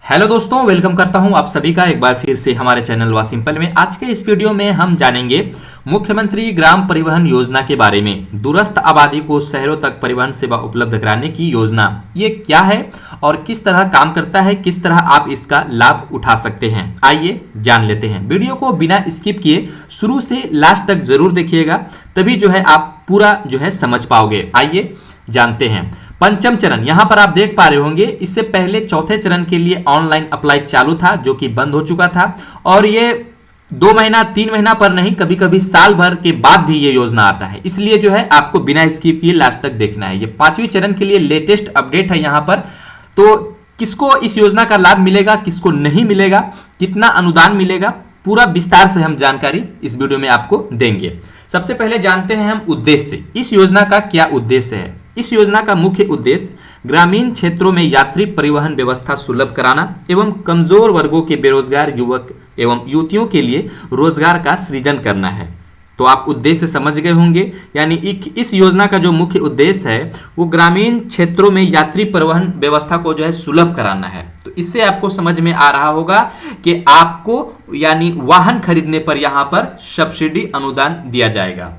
Hello दोस्तों, welcome करता हूं आप सभी का एक बार फिर से हमारे चैनल वा सिंपल में। आज के इस वीडियो में हम जानेंगे मुख्यमंत्री ग्राम परिवहन योजना के बारे में। दूरस्थ आबादी को शहरों तक परिवहन सेवा उपलब्ध कराने की योजना, ये क्या है और किस तरह काम करता है, किस तरह आप इसका लाभ उठा सकते हैं, आइए जान लेते हैं। वीडियो को बिना स्किप किए शुरू से लास्ट तक जरूर देखिएगा, तभी जो है आप पूरा जो है समझ पाओगे। आइए जानते हैं। पंचम चरण, यहां पर आप देख पा रहे होंगे, इससे पहले चौथे चरण के लिए ऑनलाइन अप्लाई चालू था जो कि बंद हो चुका था, और ये 2 महीना 3 महीना पर नहीं, कभी कभी साल भर के बाद भी ये योजना आता है, इसलिए जो है आपको बिना स्किप किए लास्ट तक देखना है। ये 5वीं चरण के लिए लेटेस्ट अपडेट है यहां पर। तो किसको इस योजना का लाभ मिलेगा, किसको नहीं मिलेगा, कितना अनुदान मिलेगा, पूरा विस्तार से हम जानकारी इस वीडियो में आपको देंगे। सबसे पहले जानते हैं हम उद्देश्य, इस योजना का क्या उद्देश्य है। इस योजना का मुख्य उद्देश्य ग्रामीण क्षेत्रों में यात्री परिवहन व्यवस्था सुलभ कराना एवं कमजोर वर्गों के बेरोजगार युवक एवं युवतियों के लिए रोजगार का सृजन करना है। तो आप उद्देश्य समझ गए होंगे, यानी इस योजना का जो मुख्य उद्देश्य है वो ग्रामीण क्षेत्रों में यात्री परिवहन व्यवस्था को जो है सुलभ कराना है। तो इससे आपको समझ में आ रहा होगा कि आपको यानी वाहन खरीदने पर यहाँ पर सब्सिडी अनुदान दिया जाएगा।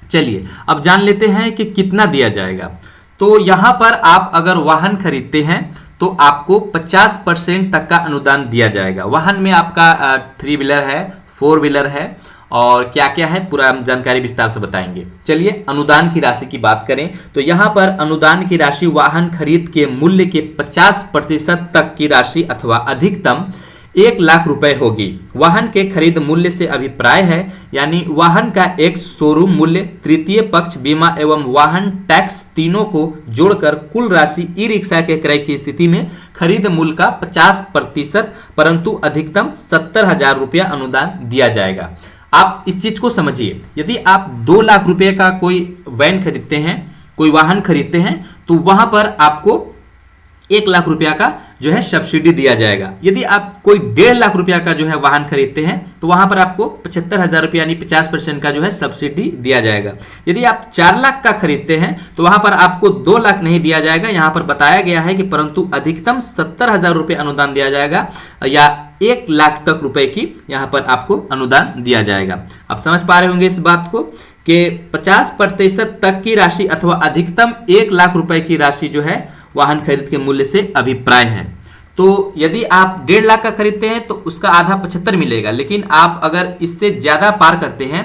चलिए अब जान लेते हैं कि कितना दिया जाएगा। तो यहां पर आप अगर वाहन खरीदते हैं तो आपको 50% तक का अनुदान दिया जाएगा। वाहन में आपका 3 व्हीलर है, 4 व्हीलर है और क्या क्या है, पूरा जानकारी विस्तार से बताएंगे। चलिए अनुदान की राशि की बात करें तो यहां पर अनुदान की राशि वाहन खरीद के मूल्य के 50% तक की राशि अथवा अधिकतम 1 लाख रुपए होगी। वाहन के खरीद मूल्य से अभिप्राय है, यानी वाहन का एक शोरूम मूल्य, तृतीय पक्ष बीमा एवं वाहन टैक्स तीनों को जोड़कर कुल राशि ई रिक्शा के क्रय की स्थिति में खरीद मूल्य का 50%, परंतु अधिकतम 70,000 रुपया अनुदान दिया जाएगा। आप इस चीज को समझिए, यदि आप 2 लाख रुपए का कोई वैन खरीदते हैं, कोई वाहन खरीदते हैं, तो वहां पर आपको 1 लाख रुपया का जो है सब्सिडी दिया जाएगा। यदि आप कोई 1.5 लाख रुपया का जो है वाहन खरीदते हैं तो वहां पर आपको 75,000 रुपया यानी 50% का जो है सब्सिडी दिया जाएगा। यदि आप 4 लाख का खरीदते हैं तो वहां पर आपको 2 लाख नहीं दिया जाएगा, यहां पर बताया गया है कि परंतु अधिकतम 70,000 रुपये अनुदान दिया जाएगा या 1 लाख तक रुपए की यहां पर आपको अनुदान दिया जाएगा। आप समझ पा रहे होंगे इस बात को कि 50% तक की राशि अथवा अधिकतम 1 लाख रुपए की राशि जो है वाहन खरीद के मूल्य से अभिप्राय है। तो यदि आप 1.5 लाख का खरीदते हैं तो उसका आधा 75 मिलेगा, लेकिन आप अगर इससे ज्यादा पार करते हैं,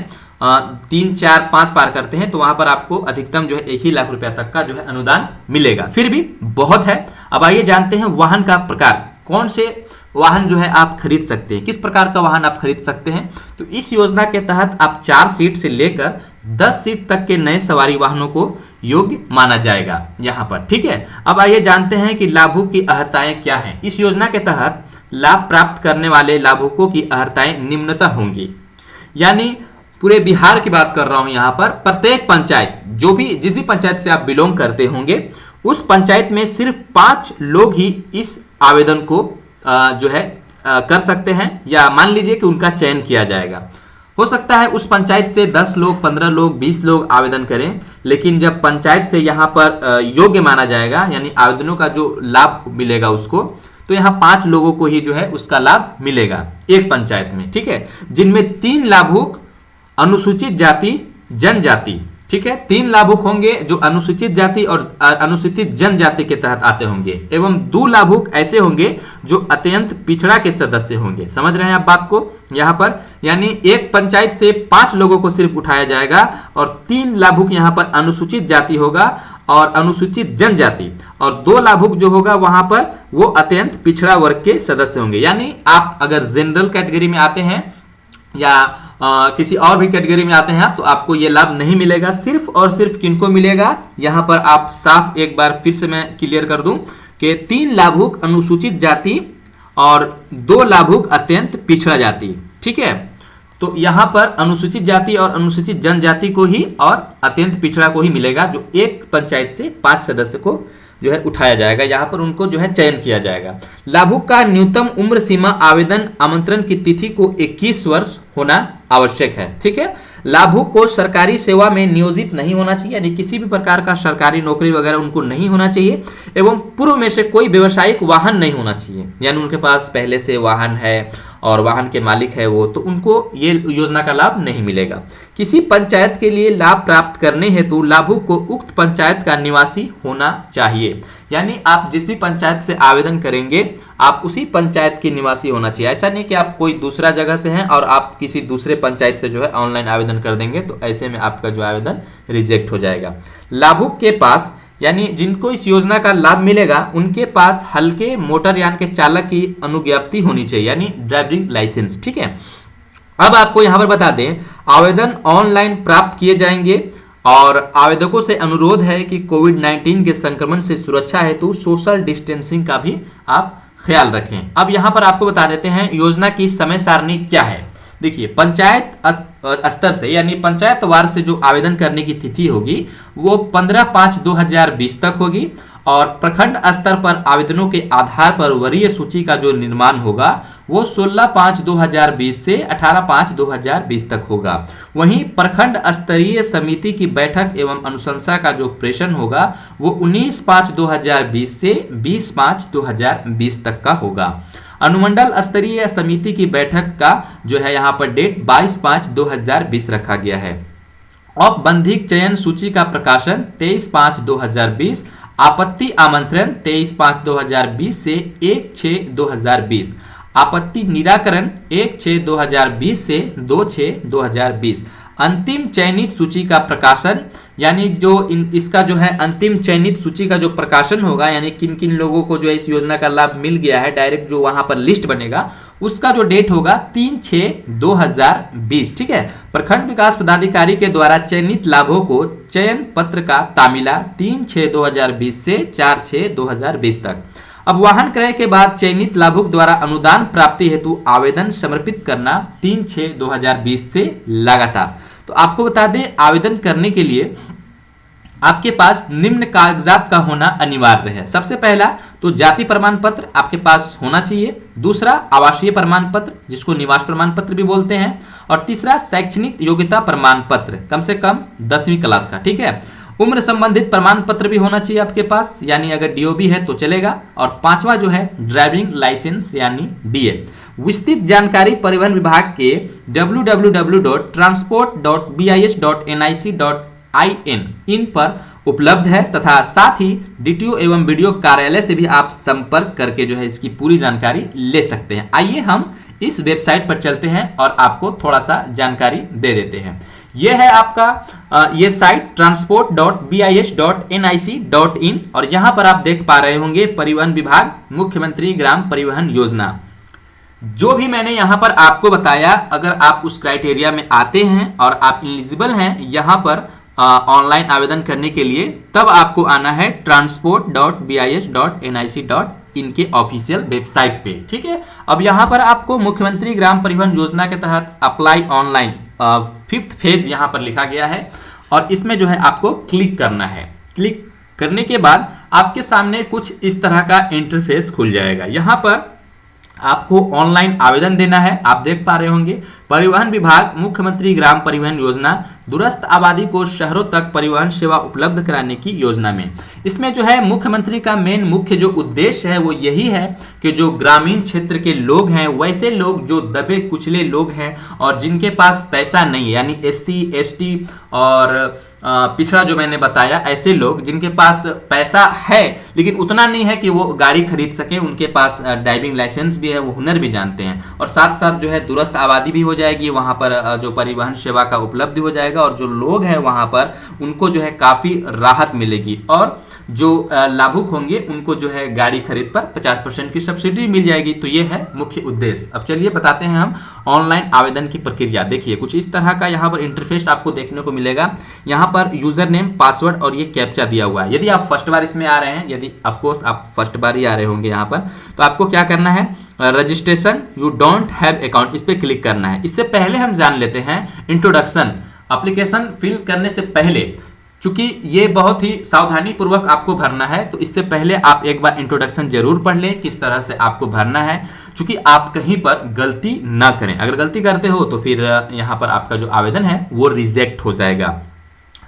3, 4, 5 पार करते हैं, तो वहां पर आपको अधिकतम जो है 1 ही लाख रुपया तक का जो है अनुदान मिलेगा। फिर भी बहुत है। अब आइए जानते हैं वाहन का प्रकार, कौन से वाहन जो है आप खरीद सकते हैं, किस प्रकार का वाहन आप खरीद सकते हैं। तो इस योजना के तहत आप 4 सीट से लेकर 10 सीट तक के नए सवारी वाहनों को योग्य माना जाएगा यहां पर, ठीक है। अब आइए जानते हैं कि लाभुक की अर्हताएं क्या हैं। इस योजना के तहत लाभ प्राप्त करने वाले लाभुकों की अर्हताएं निम्नतः होंगी, यानी पूरे बिहार की बात कर रहा हूं यहां पर। प्रत्येक पंचायत, जिस भी पंचायत से आप बिलोंग करते होंगे, उस पंचायत में सिर्फ 5 लोग ही इस आवेदन को जो है कर सकते हैं, या मान लीजिए कि उनका चयन किया जाएगा। हो सकता है उस पंचायत से 10 लोग, 15 लोग, 20 लोग आवेदन करें, लेकिन जब पंचायत से यहाँ पर योग्य माना जाएगा, यानी आवेदनों का जो लाभ मिलेगा उसको, तो यहाँ 5 लोगों को ही जो है उसका लाभ मिलेगा एक पंचायत में, ठीक है। जिनमें 3 लाभुक अनुसूचित जाति जनजाति, ठीक है, 3 लाभुक होंगे जो अनुसूचित जाति और अनुसूचित जनजाति के तहत आते होंगे, एवं 2 लाभुक ऐसे होंगे जो अत्यंत पिछड़ा के सदस्य होंगे। समझ रहे हैं आप बात को यहाँ पर, यानी एक पंचायत से 5 लोगों को सिर्फ उठाया जाएगा और 3 लाभुक यहाँ पर अनुसूचित जाति होगा और अनुसूचित जनजाति, और 2 लाभुक जो होगा वहां पर वो अत्यंत पिछड़ा वर्ग के सदस्य होंगे। यानी आप अगर जनरल कैटेगरी में आते हैं या किसी और भी कैटेगरी में आते हैं तो आपको ये लाभ नहीं मिलेगा। सिर्फ और सिर्फ किनको मिलेगा, यहां पर आप साफ एक बार फिर से मैं क्लियर कर दूं कि 3 लाभुक अनुसूचित जाति और 2 लाभुक अत्यंत पिछड़ा जाति, ठीक है। तो यहां पर अनुसूचित जाति और अनुसूचित जनजाति को ही और अत्यंत पिछड़ा को ही मिलेगा, जो एक पंचायत से 5 सदस्य को जो है उठाया जाएगा, यहां पर उनको जो है चयन किया जाएगा। लाभुक का न्यूनतम उम्र सीमा आवेदन आमंत्रण की तिथि को 21 वर्ष होना आवश्यक है, ठीक है। लाभुक को सरकारी सेवा में नियोजित नहीं होना चाहिए, यानी किसी भी प्रकार का सरकारी नौकरी वगैरह उनको नहीं होना चाहिए, एवं पूर्व में से कोई व्यवसायिक वाहन नहीं होना चाहिए, यानी उनके पास पहले से वाहन है और वाहन के मालिक है वो, तो उनको ये योजना का लाभ नहीं मिलेगा। किसी पंचायत के लिए लाभ प्राप्त करने हेतु लाभुक को उक्त पंचायत का निवासी होना चाहिए, यानी आप जिस भी पंचायत से आवेदन करेंगे आप उसी पंचायत के निवासी होना चाहिए। ऐसा नहीं कि आप कोई दूसरा जगह से हैं और आप किसी दूसरे पंचायत से जो है ऑनलाइन आवेदन कर देंगे, तो ऐसे में आपका जो आवेदन रिजेक्ट हो जाएगा। लाभुक के पास, यानी जिनको इस योजना का लाभ मिलेगा उनके पास हल्के मोटरयान के चालक की अनुज्ञप्ति होनी चाहिए, यानी ड्राइविंग लाइसेंस। ठीक है, अब आपको यहां पर बता दें आवेदन ऑनलाइन प्राप्त किए जाएंगे और आवेदकों से अनुरोध है कि कोविड-19 के संक्रमण से सुरक्षा हेतु सोशल डिस्टेंसिंग का भी आप ख्याल रखें। अब यहां पर आपको बता देते हैं योजना की समय सारणी क्या है। देखिए, पंचायत स्तर से यानी पंचायत वार से जो आवेदन करने की तिथि होगी वो 15/5/2020 तक होगी और प्रखंड स्तर पर आवेदनों के आधार पर वरीय सूची का जो निर्माण होगा वो 16/5/2020 से 18/5/2020 तक होगा। वहीं प्रखंड स्तरीय समिति की बैठक एवं अनुशंसा का जो प्रेषण होगा वो 19/5/2020 से 20/5/2020 तक का होगा। अनुमंडल स्तरीय समिति की बैठक का जो है यहाँ पर डेट 22/5/2020 रखा गया है। औपबंधिक चयन सूची का प्रकाशन 23/5/2020, आपत्ति आमंत्रण 23/5/2020 से 1/6/2020, आपत्ति निराकरण 1/6/2020 से 2/6/2020। अंतिम चयनित सूची का प्रकाशन, यानी जो इसका जो है अंतिम चयनित सूची का जो प्रकाशन होगा, यानी किन किन लोगों को जो है इस योजना का लाभ मिल गया है, डायरेक्ट जो वहां पर लिस्ट बनेगा उसका जो डेट होगा 3/6/2020। ठीक है, प्रखंड विकास पदाधिकारी के द्वारा चयनित लाभों को चयन पत्र का तामीला 3/6/2020 से 4/6/2020 तक। अब वाहन क्रय के बाद चयनित लाभुक द्वारा अनुदान प्राप्ति हेतु आवेदन समर्पित करना 3/6/2020 से लगातार। तो आपको बता दें आवेदन करने के लिए आपके पास निम्न कागजात का होना अनिवार्य है। सबसे पहला तो जाति प्रमाण पत्र आपके पास होना चाहिए, दूसरा आवासीय प्रमाण पत्र जिसको निवास प्रमाण पत्र भी बोलते हैं, और तीसरा शैक्षणिक योग्यता प्रमाण पत्र कम से कम 10वीं क्लास का। ठीक है, उम्र संबंधित प्रमाण पत्र भी होना चाहिए आपके पास, यानी अगर डीओबी है तो चलेगा, और पांचवा जो है ड्राइविंग लाइसेंस यानी डीए। विस्तृत जानकारी परिवहन विभाग के www.transport.bis.nic.in इन पर उपलब्ध है तथा साथ ही डीटीओ एवं बीडीओ कार्यालय से भी आप संपर्क करके जो है इसकी पूरी जानकारी ले सकते हैं। आइए हम इस वेबसाइट पर चलते हैं और आपको थोड़ा सा जानकारी दे देते हैं। यह है आपका ये साइट transport.bis.nic.in और यहां पर आप देख पा रहे होंगे परिवहन विभाग मुख्यमंत्री ग्राम परिवहन योजना। जो भी मैंने यहां पर आपको बताया, अगर आप उस क्राइटेरिया में आते हैं और आप एलिजिबल हैं यहां पर ऑनलाइन आवेदन करने के लिए, तब आपको आना है transport.bis.nic.in के ऑफिशियल वेबसाइट पे। ठीक है, अब यहां पर आपको मुख्यमंत्री ग्राम परिवहन योजना के तहत अप्लाई ऑनलाइन 5th फेज यहां पर लिखा गया है और इसमें जो है आपको क्लिक करना है। क्लिक करने के बाद आपके सामने कुछ इस तरह का इंटरफेस खुल जाएगा। यहां पर आपको ऑनलाइन आवेदन देना है। आप देख पा रहे होंगे परिवहन विभाग मुख्यमंत्री ग्राम परिवहन योजना दूरस्थ आबादी को शहरों तक परिवहन सेवा उपलब्ध कराने की योजना में, इसमें जो है मुख्यमंत्री का मुख्य जो उद्देश्य है वो यही है कि जो ग्रामीण क्षेत्र के लोग हैं, वैसे लोग जो दबे कुचले लोग हैं और जिनके पास पैसा नहीं है, यानी SC ST और पिछड़ा जो मैंने बताया, ऐसे लोग जिनके पास पैसा है लेकिन उतना नहीं है कि वो गाड़ी खरीद सके, उनके पास ड्राइविंग लाइसेंस भी है, वो हुनर भी जानते हैं, और साथ साथ जो है दूरस्थ आबादी भी हो जाएगी, वहाँ पर जो परिवहन सेवा का उपलब्ध हो जाएगा और जो लोग हैं वहाँ पर उनको जो है काफ़ी राहत मिलेगी और जो लाभुक होंगे उनको जो है गाड़ी खरीद पर 50% की सब्सिडी मिल जाएगी। तो ये है मुख्य उद्देश्य। अब चलिए बताते हैं हम ऑनलाइन आवेदन की प्रक्रिया। देखिए कुछ इस तरह का यहाँ पर इंटरफेस आपको देखने को मिलेगा। यहाँ पर यूजर नेम, पासवर्ड और ये कैप्चा दिया हुआ है। यदि आप फर्स्ट बार इसमें आ रहे हैं, यदि ऑफकोर्स आप फर्स्ट बार ही आ रहे होंगे यहाँ पर, तो आपको क्या करना है, registration you don't have account, इस पर क्लिक करना है। इससे पहले हम जान लेते हैं इंट्रोडक्शन। एप्लीकेशन फिल करने से पहले चूंकि ये बहुत ही सावधानी पूर्वक आपको भरना है, तो इससे पहले आप एक बार इंट्रोडक्शन जरूर पढ़ लें किस तरह से आपको भरना है, चूंकि आप कहीं पर गलती ना करें। अगर गलती करते हो तो फिर यहाँ पर आपका जो आवेदन है वो रिजेक्ट हो जाएगा।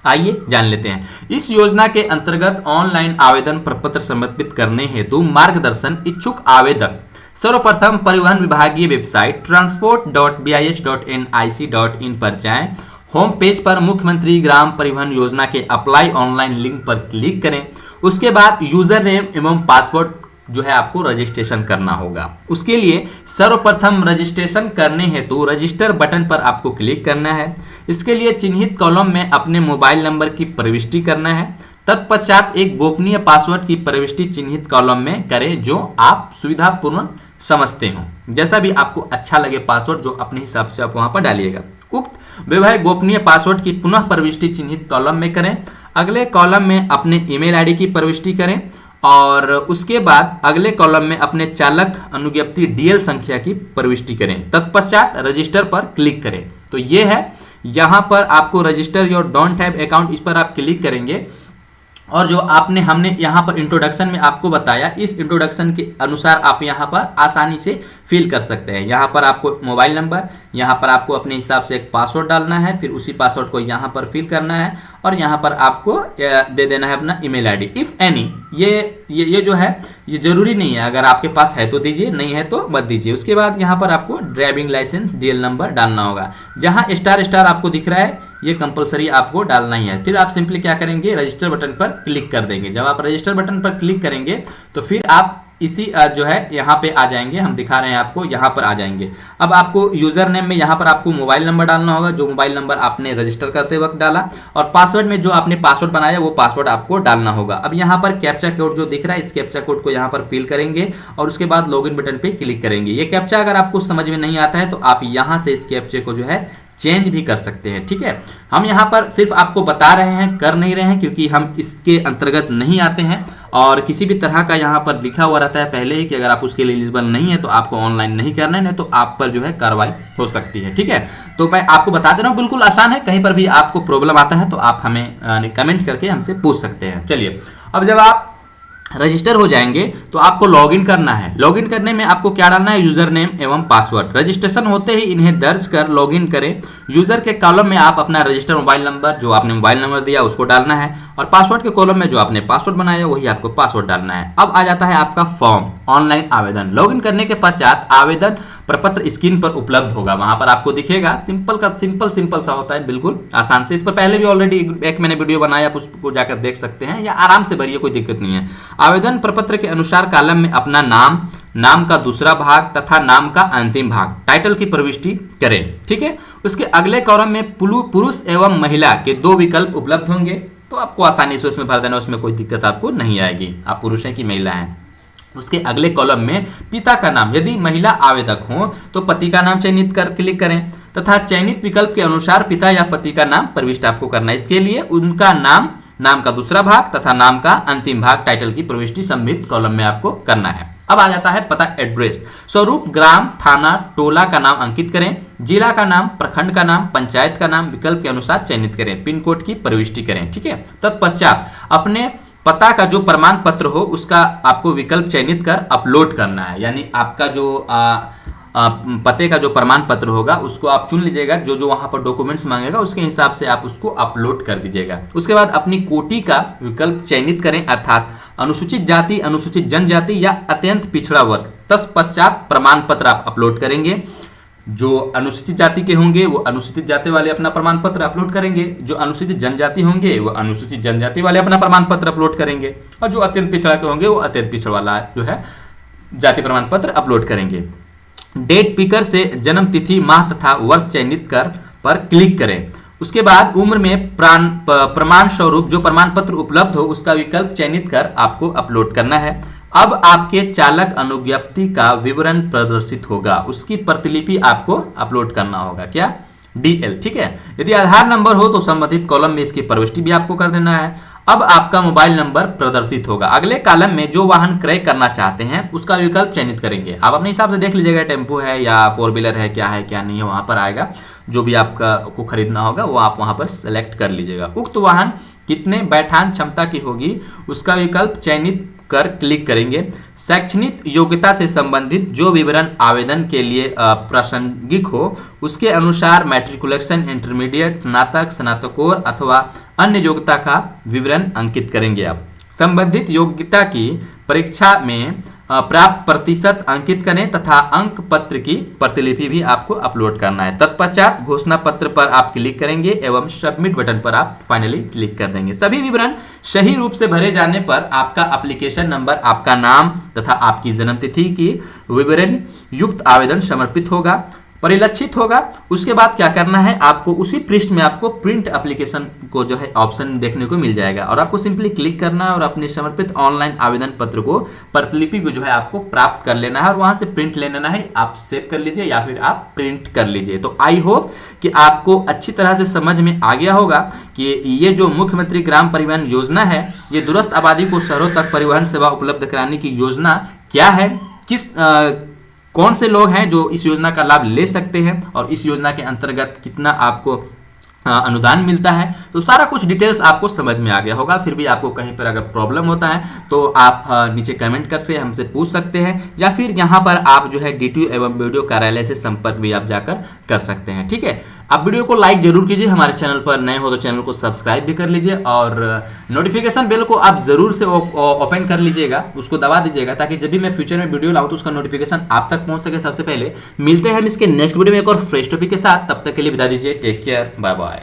आइए जान लेते हैं। इस योजना के अंतर्गत ऑनलाइन आवेदन प्रपत्र समर्पित करने हेतु मार्गदर्शन इच्छुक आवेदक सर्वप्रथम परिवहन विभागीय वेबसाइट transport.bih.nic.in पर जाएं। होम पेज पर मुख्यमंत्री ग्राम परिवहन योजना के अप्लाई ऑनलाइन लिंक पर क्लिक करें। उसके बाद यूजर नेम एवं पासवर्ड जो है आपको रजिस्ट्रेशन करना होगा। उसके लिए सर्वप्रथम रजिस्ट्रेशन करने हेतु रजिस्टर बटन पर आपको क्लिक करना है। इसके लिए चिन्हित कॉलम में अपने मोबाइल नंबर की प्रविष्टि करना है। तत्पश्चात एक गोपनीय पासवर्ड की प्रविष्टि चिन्हित कॉलम में करें जो आप सुविधापूर्ण समझते हो। जैसा भी आपको अच्छा लगे पासवर्ड जो अपने हिसाब से आप वहां पर डालिएगा। उक्त वैवाहिक गोपनीय पासवर्ड की पुनः प्रविष्टि चिन्हित कॉलम में करें। अगले कॉलम में अपने ईमेल आईडी की प्रविष्टि करें और उसके बाद अगले कॉलम में अपने चालक अनुज्ञप्ति डीएल संख्या की प्रविष्टि करें। तत्पश्चात रजिस्टर पर क्लिक करें। तो ये है, यहां पर आपको register your don't have account, इस पर आप क्लिक करेंगे और जो हमने यहाँ पर इंट्रोडक्शन में आपको बताया, इस इंट्रोडक्शन के अनुसार आप यहाँ पर आसानी से फिल कर सकते हैं। यहाँ पर आपको मोबाइल नंबर, यहाँ पर आपको अपने हिसाब से एक पासवर्ड डालना है, फिर उसी पासवर्ड को यहाँ पर फिल करना है और यहाँ पर आपको दे देना है अपना ईमेल आईडी इफ एनी। ये जो है ये जरूरी नहीं है, अगर आपके पास है तो दीजिए, नहीं है तो मत दीजिए। उसके बाद यहाँ पर आपको ड्राइविंग लाइसेंस डीएल नंबर डालना होगा। जहाँ स्टार स्टार आपको दिख रहा है ये कंपलसरी आपको डालना ही है। फिर आप सिंपली क्या करेंगे, रजिस्टर बटन पर क्लिक कर देंगे। जब आप रजिस्टर बटन पर क्लिक करेंगे तो फिर आप इसी जो है यहाँ पे आ जाएंगे, हम दिखा रहे हैं आपको, यहाँ पर आ जाएंगे। अब आपको यूजर नेम में यहाँ पर आपको मोबाइल नंबर डालना होगा, जो मोबाइल नंबर आपने रजिस्टर करते वक्त डाला, और पासवर्ड में जो आपने पासवर्ड बनाया वो पासवर्ड आपको डालना होगा। अब यहाँ पर कैप्चा कोड जो दिख रहा है, इस कैप्चा कोड को यहाँ पर फिल करेंगे और उसके बाद लॉगिन बटन पे क्लिक करेंगे। ये कैप्चा अगर आपको समझ में नहीं आता है तो आप यहाँ से इस कैप्चे को जो है चेंज भी कर सकते हैं, ठीक है। हम यहाँ पर सिर्फ आपको बता रहे हैं, कर नहीं रहे हैं, क्योंकि हम इसके अंतर्गत नहीं आते हैं और किसी भी तरह का यहाँ पर लिखा हुआ रहता है पहले ही कि अगर आप उसके लिए एलिजिबल नहीं है तो आपको ऑनलाइन नहीं करना है, नहीं तो आप पर जो है कार्रवाई हो सकती है, ठीक है। तो मैं आपको बता दे रहा हूँ, बिल्कुल आसान है। कहीं पर भी आपको प्रॉब्लम आता है तो आप हमें कमेंट करके हमसे पूछ सकते हैं। चलिए, अब जब आप रजिस्टर हो जाएंगे तो आपको लॉगिन करना है। लॉगिन करने में आपको क्या डालना है, यूजर नेम एवं पासवर्ड। रजिस्ट्रेशन होते ही इन्हें दर्ज कर लॉगिन करें। यूजर के कॉलम में आप अपना रजिस्टर मोबाइल नंबर, जो आपने मोबाइल नंबर दिया उसको डालना है, और पासवर्ड के कॉलम में जो आपने पासवर्ड बनाया वही आपको पासवर्ड डालना है। अब आ जाता है आपका फॉर्म, ऑनलाइन आवेदन। लॉगिन करने के पश्चात आवेदन प्रपत्र स्क्रीन पर उपलब्ध होगा, वहां पर आपको दिखेगा। सिंपल सा होता है, बिल्कुल आसान से। इस पर पहले भी ऑलरेडी एक मैंने वीडियो बनाया, आप उसको जाकर देख सकते हैं, या आराम से भरिए, कोई दिक्कत नहीं है। आवेदन प्रपत्र के अनुसार कॉलम में अपना नाम का दूसरा भाग तथा नाम का अंतिम भाग, टाइटल की प्रविष्टि करें, ठीक है। उसके अगले कॉलम में पुरुष एवं महिला के 2 विकल्प उपलब्ध होंगे, तो आपको आसानी से उसमें भर देना, उसमें कोई दिक्कत आपको नहीं आएगी, आप पुरुष हैं कि महिला हैं। उसके अगले कॉलम में पिता का नाम, यदि महिला आवेदक हो तो पति का नाम चयनित कर क्लिक करें तथा चयनित विकल्प के अनुसार पिता या पति का नाम प्रविष्ट आपको करना है। इसके लिए उनका नाम का दूसरा भाग तथा नाम का अंतिम भाग, टाइटल की प्रविष्टि संबंधित कॉलम में आपको करना है। अब आ जाता है पता, एड्रेस। स्वरूप ग्राम, थाना, टोला का नाम अंकित करें, जिला का नाम, प्रखंड का नाम, पंचायत का नाम विकल्प के अनुसार चयनित करें, पिन कोड की प्रविष्टि करें, ठीक है। तत्पश्चात अपने पता का जो प्रमाण पत्र हो उसका आपको विकल्प चयनित कर अपलोड करना है। यानी आपका जो पते का जो प्रमाण पत्र होगा उसको आप चुन लीजिएगा, जो वहां पर डॉक्यूमेंट्स मांगेगा उसके हिसाब से आप उसको अपलोड कर दीजिएगा। उसके बाद अपनी कोटि का विकल्प चयनित करें, अर्थात अनुसूचित जाति, अनुसूचित जनजाति या अत्यंत पिछड़ा वर्ग। तत्पश्चात प्रमाण पत्र आप अपलोड करेंगे। जो अनुसूचित जाति के होंगे वो अनुसूचित जाति वाले अपना प्रमाण पत्र अपलोड करेंगे, जो अनुसूचित जनजाति होंगे वो अनुसूचित जनजाति वाले अपना प्रमाण पत्र अपलोड करेंगे, और जो अत्यंत पिछड़ा के होंगे वो अत्यंत पिछड़ा वाला जो है जाति प्रमाण पत्र अपलोड करेंगे। डेट पिकर से जन्म तिथि, माह तथा वर्ष चयनित कर पर क्लिक करें। उसके बाद उम्र में प्रमाण स्वरूप जो प्रमाण पत्र उपलब्ध हो उसका विकल्प चयनित कर आपको अपलोड करना है। अब आपके चालक अनुज्ञप्ति का विवरण प्रदर्शित होगा, उसकी प्रतिलिपि आपको अपलोड करना होगा, क्या, डीएल, ठीक है। यदि आधार नंबर हो तो संबंधित कॉलम में इसकी प्रविष्टि भी आपको कर देना है। अब आपका मोबाइल नंबर प्रदर्शित होगा। अगले कॉलम में जो वाहन क्रय करना चाहते हैं उसका विकल्प चयनित करेंगे। आप अपने हिसाब से देख लीजिएगा, टेम्पो है या 4 व्हीलर है, क्या नहीं है, वहां पर आएगा। जो भी आपका को खरीदना होगा वो आप वहां पर सेलेक्ट कर लीजिएगा। उक्त वाहन कितने बैठान क्षमता की होगी उसका विकल्प चयनित कर क्लिक करेंगे। शैक्षणिक योग्यता से संबंधित जो विवरण आवेदन के लिए प्रासंगिक हो उसके अनुसार मैट्रिकुलेशन, इंटरमीडिएट, स्नातक, स्नातकोत्तर अथवा अन्य योग्यता का विवरण अंकित करेंगे। आप संबंधित योग्यता की परीक्षा में प्राप्त प्रतिशत अंकित करें तथा अंक पत्र की प्रतिलिपि भी आपको अपलोड करना है। तत्पश्चात घोषणा पत्र पर आप क्लिक करेंगे एवं सबमिट बटन पर आप फाइनली क्लिक कर देंगे। सभी विवरण सही रूप से भरे जाने पर आपका एप्लीकेशन नंबर, आपका नाम तथा आपकी जन्मतिथि की विवरण युक्त आवेदन समर्पित होगा, परिलक्षित होगा। उसके बाद क्या करना है, आपको उसी पृष्ठ में आपको प्रिंट एप्लीकेशन को जो है ऑप्शन देखने को मिल जाएगा और आपको सिंपली क्लिक करना है और अपने समर्पित ऑनलाइन आवेदन पत्र को प्रतिलिपि को जो है आपको प्राप्त कर लेना है और वहां से प्रिंट ले लेना है। आप सेव कर लीजिए या फिर आप प्रिंट कर लीजिए। तो आई होप कि आपको अच्छी तरह से समझ में आ गया होगा कि ये जो मुख्यमंत्री ग्राम परिवहन योजना है, ये दूरस्थ आबादी को शहरों तक परिवहन सेवा उपलब्ध कराने की योजना क्या है, कौन से लोग हैं जो इस योजना का लाभ ले सकते हैं और इस योजना के अंतर्गत कितना आपको अनुदान मिलता है। तो सारा कुछ डिटेल्स आपको समझ में आ गया होगा। फिर भी आपको कहीं पर अगर प्रॉब्लम होता है तो आप नीचे कमेंट कर से हमसे पूछ सकते हैं या फिर यहाँ पर आप जो है डीटीओ एवं वीडियो कार्यालय से संपर्क भी आप जाकर कर सकते हैं। ठीक है, आप वीडियो को लाइक जरूर कीजिए, हमारे चैनल पर नए हो तो चैनल को सब्सक्राइब भी कर लीजिए और नोटिफिकेशन बेल को आप जरूर से ओपन कर लीजिएगा, उसको दबा दीजिएगा ताकि जब भी मैं फ्यूचर में वीडियो लाऊं तो उसका नोटिफिकेशन आप तक पहुंच सके सबसे पहले। मिलते हैं हम इसके नेक्स्ट वीडियो में एक और फ्रेश टॉपिक के साथ, तब तक के लिए विदा दीजिए। Take care, bye bye.